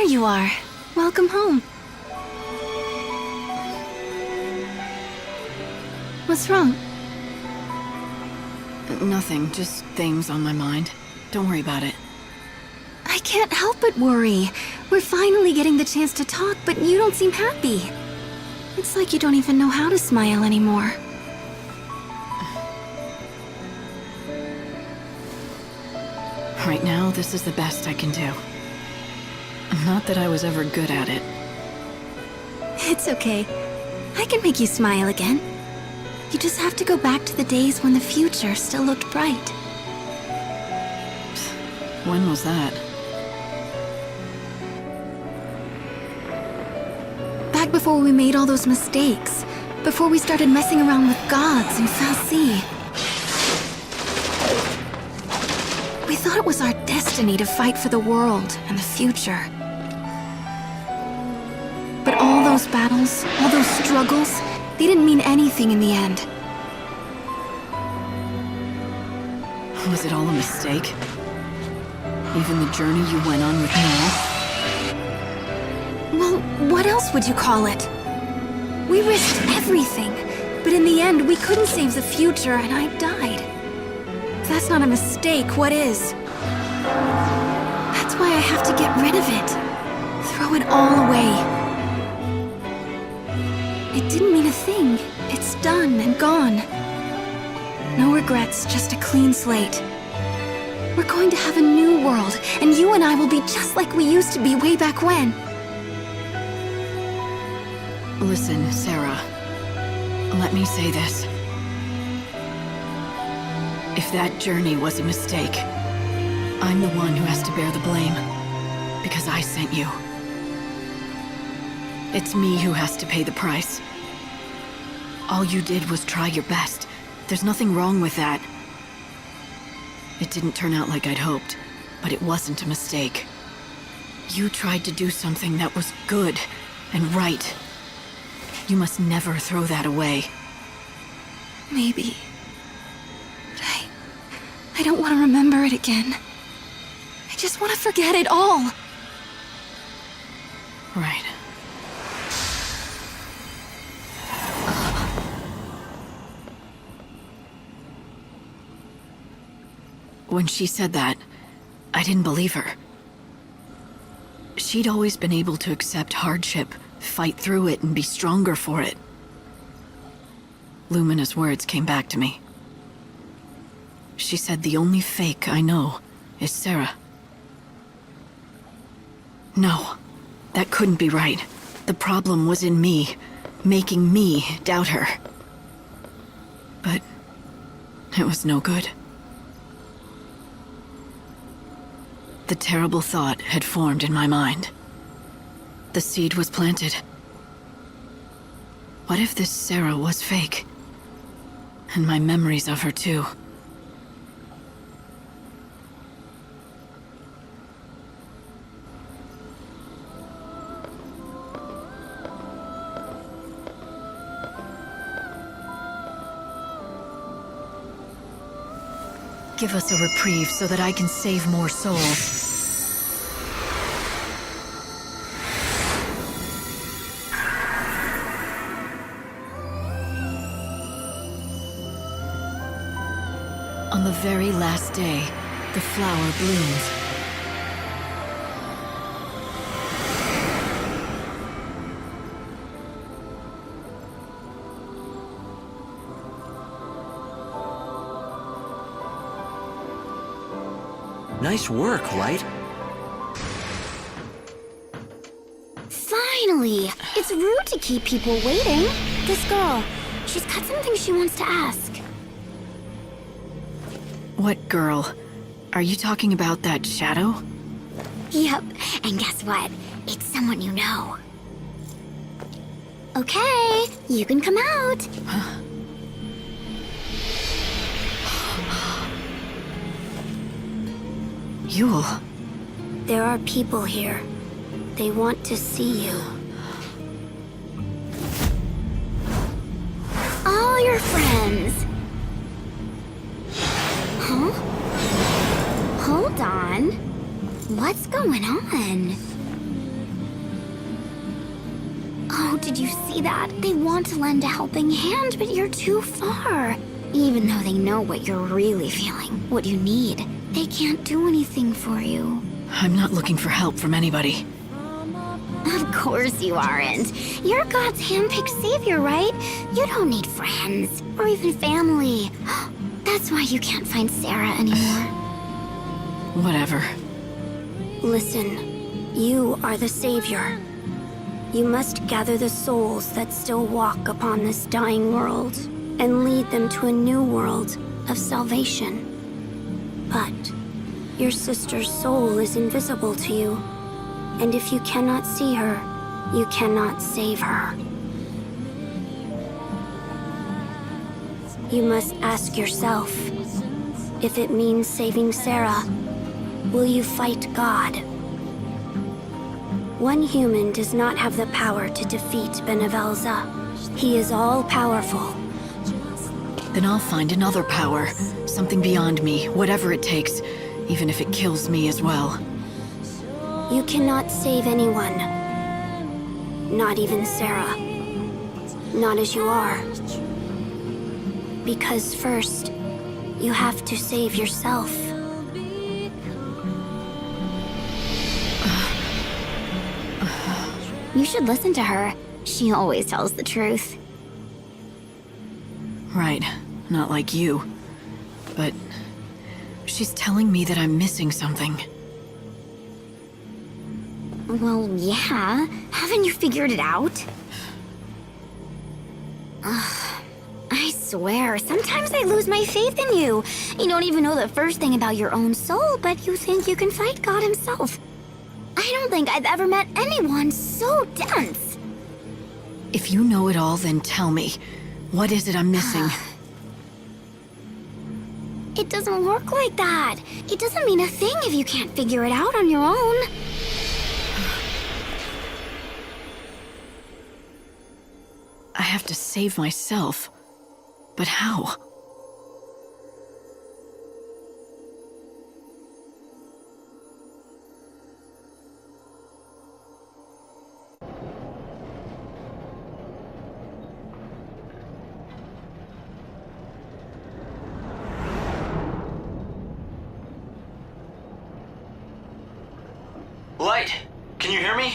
you are. Welcome home. What's wrong? Nothing, just things on my mind. Don't worry about it. I can't help but worry. We're finally getting the chance to talk, but you don't seem happy. It's like you don't even know how to smile anymore. Right now, this is the best I can do. Not that I was ever good at it. It's okay. I can make you smile again. You just have to go back to the days when the future still looked bright. When was that? Back before we made all those mistakes. Before we started messing around with gods and Fal'Cie. We thought it was our destiny to fight for the world and the future. But all those battles, all those struggles, they didn't mean anything in the end. Was it all a mistake? Even the journey you went on with Noel? Well, what else would you call it? We risked everything, but in the end, we couldn't save the future and I died. If that's not a mistake, what is? That's why I have to get rid of it. Throw it all away. It didn't mean a thing. It's done and gone. No regrets, just a clean slate. We're going to have a new world, and you and I will be just like we used to be way back when. Listen, Sarah. Let me say this. If that journey was a mistake, I'm the one who has to bear the blame. Because I sent you. It's me who has to pay the price. All you did was try your best. There's nothing wrong with that. It didn't turn out like I'd hoped, but it wasn't a mistake. You tried to do something that was good and right. You must never throw that away. Maybe. But I don't want to remember it again. I just want to forget it all. Right. When she said that, I didn't believe her. She'd always been able to accept hardship, fight through it, and be stronger for it. Lumina's words came back to me. She said the only fake I know is Sarah. No, that couldn't be right. The problem was in me, making me doubt her. But it was no good. The terrible thought had formed in my mind. The seed was planted. What if this Sarah was fake? And my memories of her too. Give us a reprieve so that I can save more souls. On the very last day, the flower blooms. Nice work, Light. Finally! It's rude to keep people waiting. This girl, she's got something she wants to ask. What girl? Are you talking about that shadow? Yep, and guess what? It's someone you know. Okay, you can come out. Yule. There are people here. They want to see you. All your friends. Huh? Hold on. What's going on? did you see that? They want to lend a helping hand, but you're too far. Even though they know what you're really feeling, what you need, they can't do anything for you. I'm not looking for help from anybody. Of course you aren't. You're God's handpicked savior, right? You don't need friends, or even family. That's why you can't find Sarah anymore. Whatever. Listen, you are the savior. You must gather the souls that still walk upon this dying world and lead them to a new world of salvation. But your sister's soul is invisible to you, and if you cannot see her, you cannot save her. You must ask yourself, if it means saving Sarah, will you fight God? One human does not have the power to defeat Benevelza. He is all-powerful. Then I'll find another power. Something beyond me, whatever it takes, even if it kills me as well. You cannot save anyone. Not even Sarah. Not as you are. Because first, you have to save yourself. You should listen to her. She always tells the truth. Right, not like you. But she's telling me that I'm missing something. Well, yeah. Haven't you figured it out? Ugh. I swear, sometimes I lose my faith in you. You don't even know the first thing about your own soul, but you think you can fight God himself. I don't think I've ever met anyone so dense. If you know it all, then tell me. What is it I'm missing? It doesn't work like that. It doesn't mean a thing if you can't figure it out on your own. I have to save myself. But how? Light, can you hear me?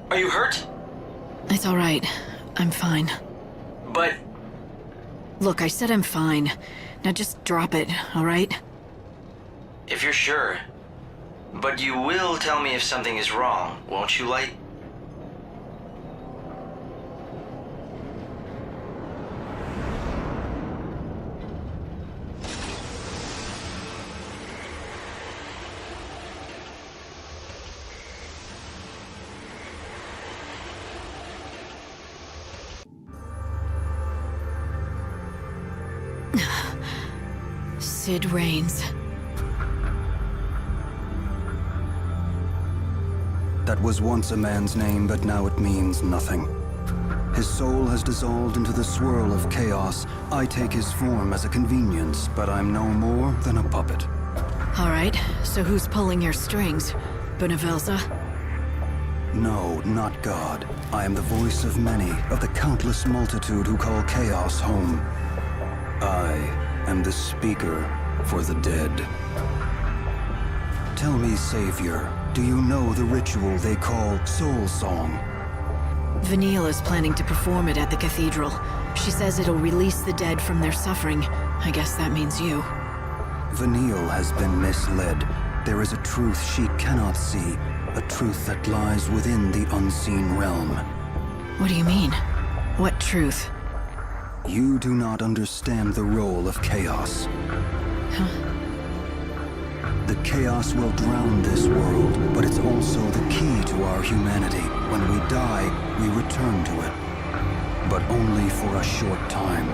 Are you hurt? It's all right. I'm fine. But... Look, I said I'm fine. Now just drop it, all right? if you're sure. But you will tell me if something is wrong, won't you, Light? Sid reigns. That was once a man's name, but now it means nothing. His soul has dissolved into the swirl of chaos. I take his form as a convenience, but I'm no more than a puppet. All right, so who's pulling your strings? Benevelza? No, not God. I am the voice of many, of the countless multitude who call chaos home. I am the speaker for the dead. Tell me, Savior, do you know the ritual they call Soul Song? Vanille is planning to perform it at the cathedral. She says it'll release the dead from their suffering. I guess that means you. Vanille has been misled. There is a truth she cannot see, a truth that lies within the unseen realm. What do you mean? What truth? You do not understand the role of chaos. Huh? The chaos will drown this world, but it's also the key to our humanity. When we die, we return to it. But only for a short time.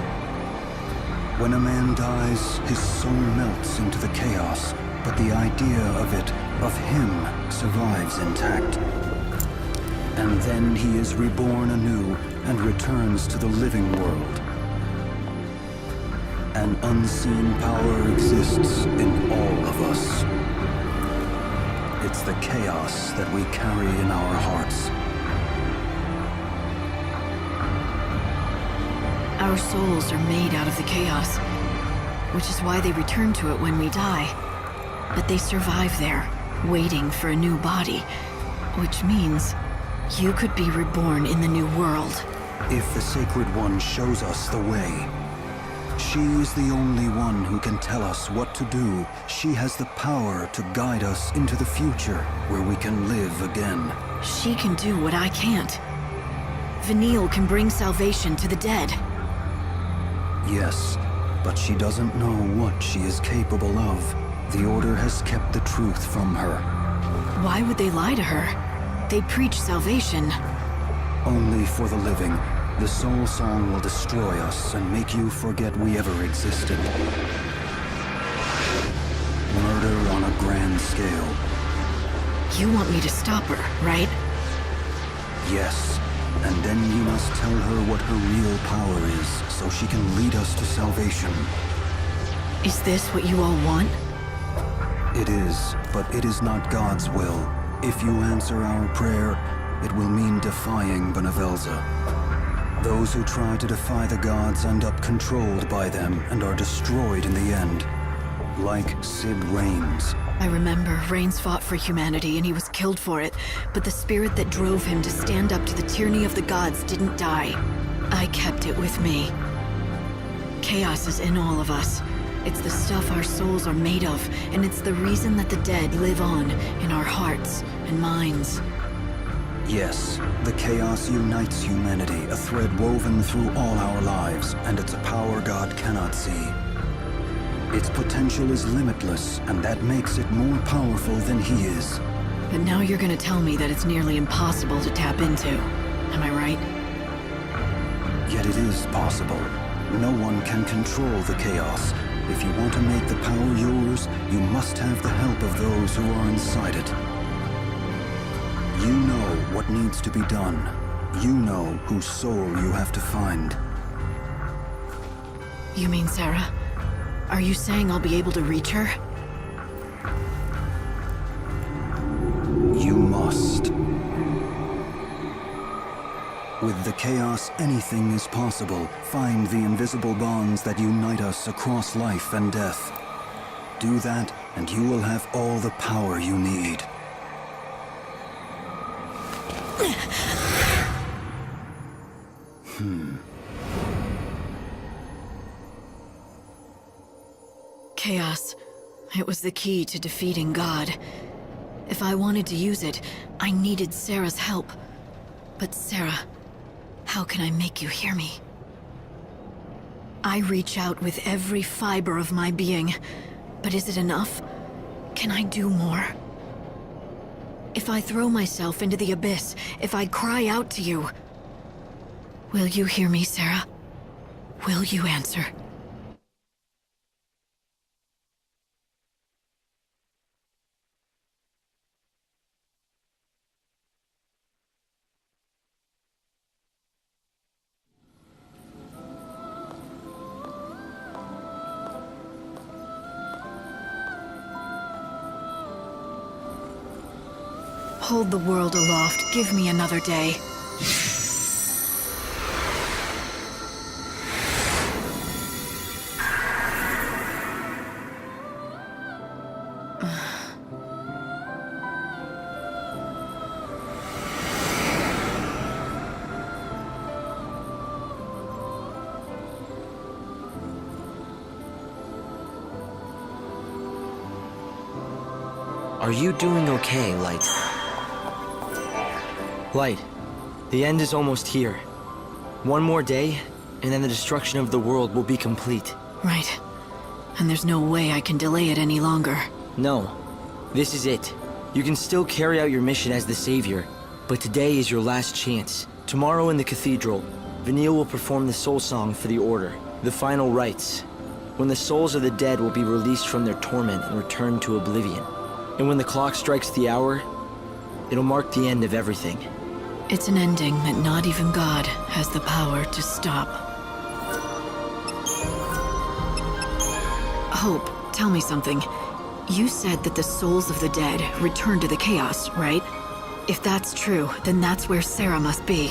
When a man dies, his soul melts into the chaos, but the idea of it, of him, survives intact. And then he is reborn anew and returns to the living world. An unseen power exists in all of us. It's the chaos that we carry in our hearts. Our souls are made out of the chaos, which is why they return to it when we die. But they survive there, waiting for a new body, which means you could be reborn in the new world. If the Sacred One shows us the way, she is the only one who can tell us what to do. She has the power to guide us into the future, where we can live again. She can do what I can't. Vanille can bring salvation to the dead. Yes, but she doesn't know what she is capable of. The Order has kept the truth from her. Why would they lie to her? They preach salvation. Only for the living. The Soul Song will destroy us and make you forget we ever existed. Murder on a grand scale. You want me to stop her, right? Yes, and then you must tell her what her real power is, so she can lead us to salvation. Is this what you all want? It is, but it is not God's will. If you answer our prayer, it will mean defying Benevelza. Those who try to defy the gods end up controlled by them and are destroyed in the end. Like Sid Raines. I remember Raines fought for humanity and he was killed for it, but the spirit that drove him to stand up to the tyranny of the gods didn't die. I kept it with me. Chaos is in all of us. It's the stuff our souls are made of, and it's the reason that the dead live on in our hearts and minds. Yes, the chaos unites humanity, a thread woven through all our lives, and it's a power God cannot see. Its potential is limitless, and that makes it more powerful than he is. But now you're gonna tell me that it's nearly impossible to tap into. Am I right? Yet it is possible. No one can control the chaos. If you want to make the power yours, you must have the help of those who are inside it. You know what needs to be done. You know whose soul you have to find. You mean Sarah? Are you saying I'll be able to reach her? You must. With the chaos, anything is possible. Find the invisible bonds that unite us across life and death. Do that, and you will have all the power you need. Chaos. It was the key to defeating God. If I wanted to use it, I needed Sarah's help. But Sarah, how can I make you hear me? I reach out with every fiber of my being, but is it enough? Can I do more? If I throw myself into the abyss, if I cry out to you, will you hear me, Sarah? Will you answer? Hold the world aloft. Give me another day. Are you doing okay, Light? Light, the end is almost here. One more day, and then the destruction of the world will be complete. Right. And there's no way I can delay it any longer. No, this is it. You can still carry out your mission as the Savior, but today is your last chance. Tomorrow in the cathedral, Vanille will perform the soul song for the Order, the final rites, when the souls of the dead will be released from their torment and returned to oblivion. And when the clock strikes the hour, it'll mark the end of everything. It's an ending that not even God has the power to stop. Hope, tell me something. You said that the souls of the dead return to the chaos, right? If that's true, then that's where Sarah must be.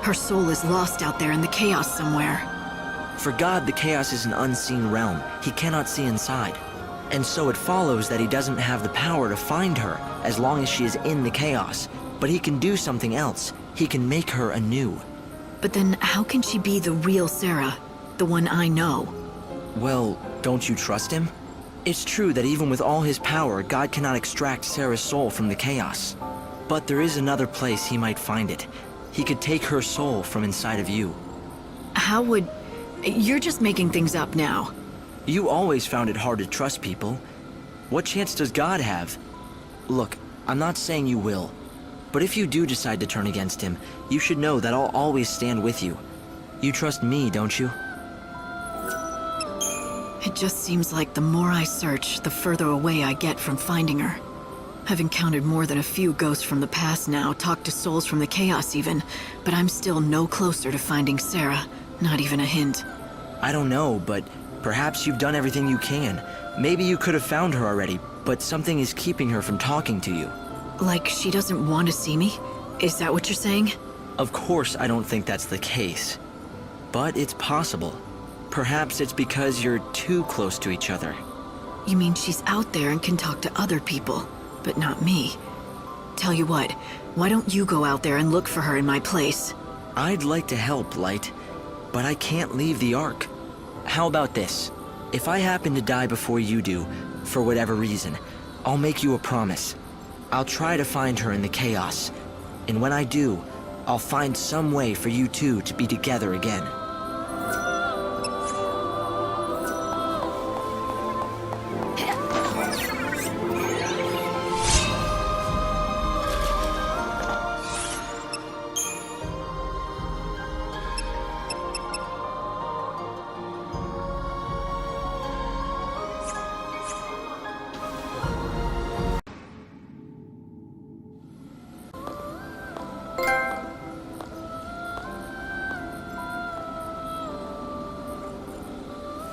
Her soul is lost out there in the chaos somewhere. For God, the chaos is an unseen realm. He cannot see inside. And so it follows that he doesn't have the power to find her as long as she is in the chaos. But he can do something else. He can make her anew. But then how can she be the real Sarah? The one I know? Well, don't you trust him? It's true that even with all his power, God cannot extract Sarah's soul from the chaos. But there is another place he might find it. He could take her soul from inside of you. How would... You're just making things up now. You always found it hard to trust people. What chance does God have? Look, I'm not saying you will. But if you do decide to turn against him, you should know that I'll always stand with you. You trust me, don't you? It just seems like the more I search, the further away I get from finding her. I've encountered more than a few ghosts from the past now, talked to souls from the chaos even, but I'm still no closer to finding Sarah, not even a hint. I don't know, but perhaps you've done everything you can. Maybe you could have found her already, but something is keeping her from talking to you. Like she doesn't want to see me? Is that what you're saying? Of course I don't think that's the case. But it's possible. Perhaps it's because you're too close to each other. You mean she's out there and can talk to other people, but not me? Tell you what, why don't you go out there and look for her in my place? I'd like to help, Light, but I can't leave the Ark. How about this? If I happen to die before you do, for whatever reason, I'll make you a promise. I'll try to find her in the chaos, and when I do, I'll find some way for you two to be together again.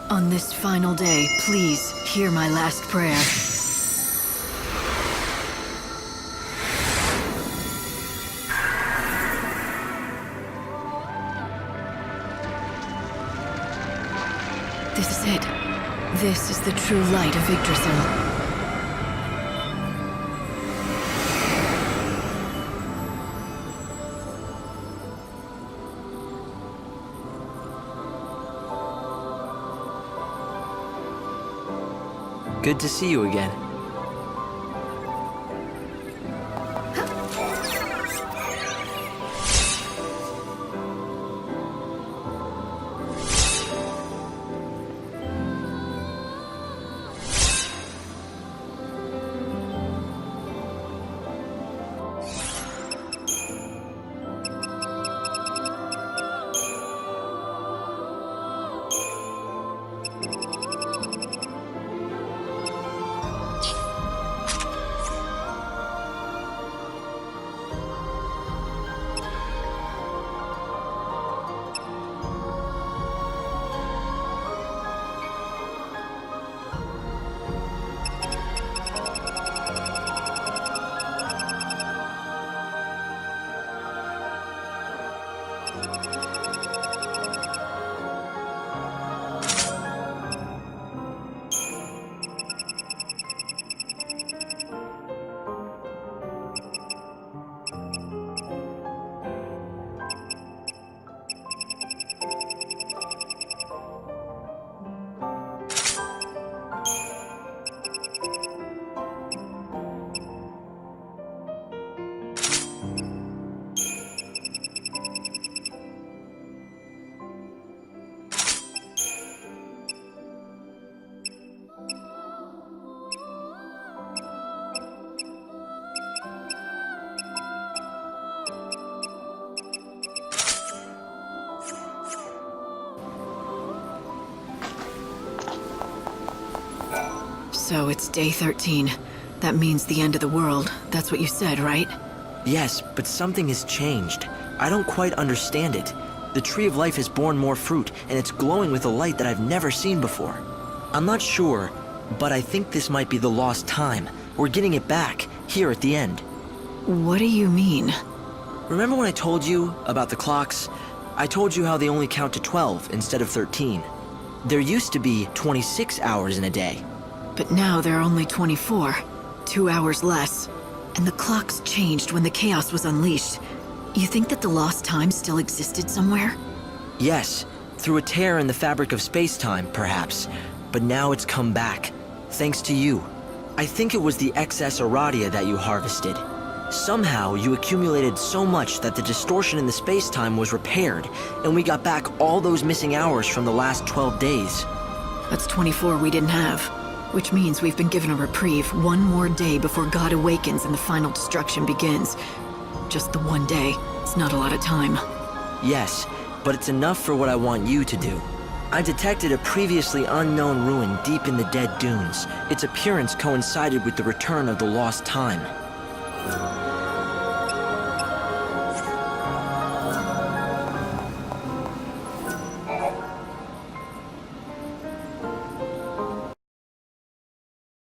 On this final day, please hear my last prayer. This is it. This is the true light of Yggdrasil. Good to see you again. So it's day 13. That means the end of the world. That's what you said, right? Yes, but something has changed. I don't quite understand it. The Tree of Life has borne more fruit, and it's glowing with a light that I've never seen before. I'm not sure, but I think this might be the lost time. We're getting it back, here at the end. What do you mean? Remember when I told you about the clocks? I told you how they only count to 12 instead of 13. There used to be 26 hours in a day. But now there are only 24. 2 hours less. And the clocks changed when the chaos was unleashed. You think that the lost time still existed somewhere? Yes, through a tear in the fabric of space-time, perhaps. But now it's come back, thanks to you. I think it was the excess Aradia that you harvested. Somehow, you accumulated so much that the distortion in the space-time was repaired, and we got back all those missing hours from the last 12 days. That's 24 we didn't have. Which means we've been given a reprieve, one more day before God awakens and the final destruction begins. Just the one day. It's not a lot of time. Yes, but it's enough for what I want you to do. I detected a previously unknown ruin deep in the Dead Dunes. Its appearance coincided with the return of the lost time.